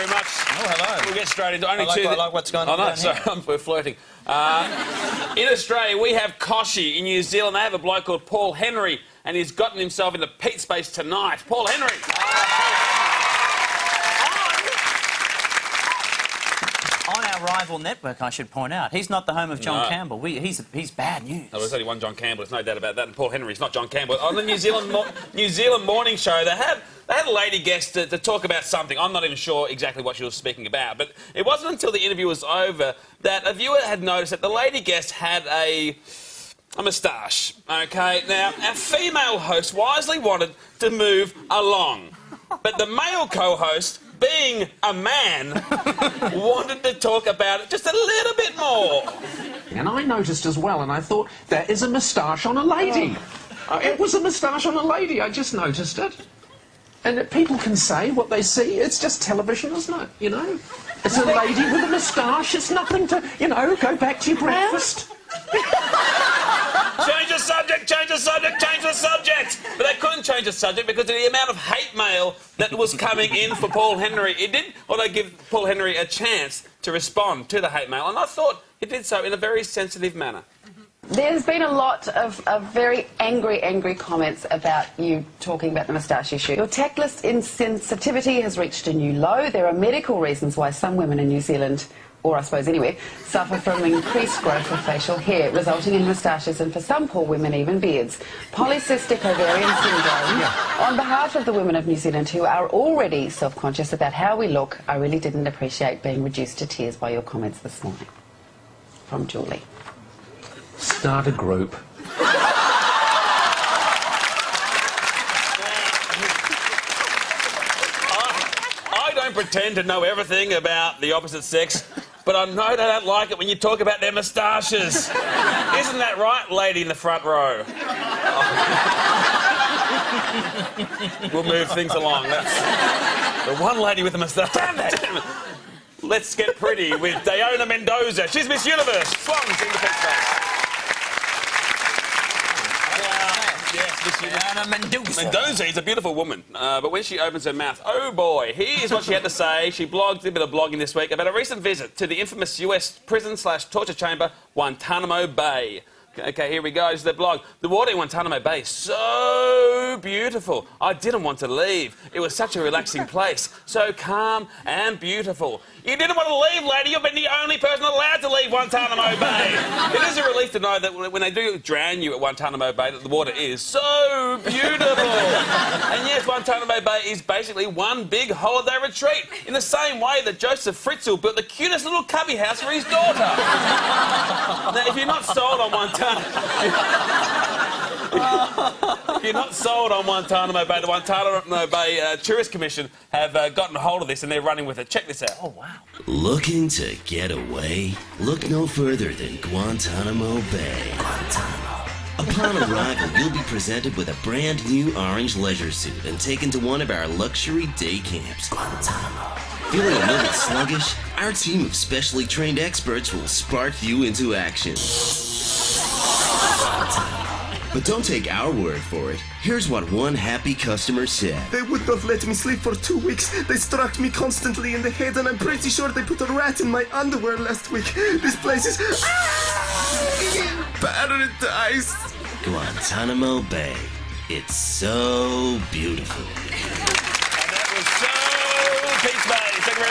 very much. Oh, hello. We'll get straight into only I like what's going on. Oh, no, sorry, we're flirting. In Australia, we have Koshi. In New Zealand, they have a bloke called Paul Henry, and he's gotten himself into Pete Space tonight. Paul Henry. On our rival network, I should point out. He's not the home of John Campbell. He's bad news. Oh, there's only one John Campbell, there's no doubt about that, and Paul Henry's not John Campbell. On the New Zealand morning show, they had a lady guest to talk about something. I'm not even sure exactly what she was speaking about, but it wasn't until the interview was over that a viewer had noticed that the lady guest had a moustache. OK, now, our female host wisely wanted to move along, but the male co-host, being a man, wanted to talk about it just a little bit more. And I noticed as well, and I thought, that is a moustache on a lady. It was a moustache on a lady, I just noticed it. And people can say what they see, it's just television, isn't it, you know? It's a lady with a moustache, it's nothing to, you know, go back to your breakfast. Change the subject, change the subject, change the subject! But they couldn't change the subject because of the amount of hate mail that was coming in for Paul Henry. It did, although, give Paul Henry a chance to respond to the hate mail, and I thought he did so in a very sensitive manner. There's been a lot of very angry comments about you talking about the moustache issue. Your tactless insensitivity has reached a new low. There are medical reasons why some women in New Zealand, or I suppose anywhere, suffer from increased growth of facial hair, resulting in moustaches and for some poor women even beards. Polycystic ovarian syndrome. On behalf of the women of New Zealand who are already self-conscious about how we look, I really didn't appreciate being reduced to tears by your comments this morning. From Julie. Start a group. I don't pretend to know everything about the opposite sex, but I know they don't like it when you talk about their moustaches. Isn't that right, lady in the front row? We'll move things along. That's the one lady with a moustache. Damn it! Let's get pretty with Diana Mendoza. She's Miss Universe. Swans in the Pete Space. Diana Mendoza is a beautiful woman, but when she opens her mouth, oh boy, here's what she had to say. She blogged, did a bit of blogging this week about a recent visit to the infamous US prison/torture chamber, Guantanamo Bay. Okay, here we go. This is the blog. The water in Guantanamo Bay is so beautiful. I didn't want to leave. It was such a relaxing place. So calm and beautiful. You didn't want to leave, lady. You've been the only person allowed to leave Guantanamo Bay. It is a relief to know that when they do drown you at Guantanamo Bay, that the water is so beautiful. And yes, Guantanamo Bay is basically one big holiday retreat, in the same way that Joseph Fritzl built the cutest little cubby house for his daughter. Now, if you're not sold on if you're not sold on Guantanamo Bay, the Guantanamo Bay Tourist Commission have gotten hold of this and they're running with it. Check this out. Oh, wow. Looking to get away? Look no further than Guantanamo Bay. Guantanamo. Upon arrival, you'll be presented with a brand new orange leisure suit and taken to one of our luxury day camps. Guantanamo. Feeling a little sluggish? Our team of specially trained experts will spark you into action. But don't take our word for it. Here's what one happy customer said. They would not let me sleep for 2 weeks. They struck me constantly in the head, and I'm pretty sure they put a rat in my underwear last week. This place is paradise. Guantanamo Bay. It's so beautiful. And that was so Pete Space. Thank you very much.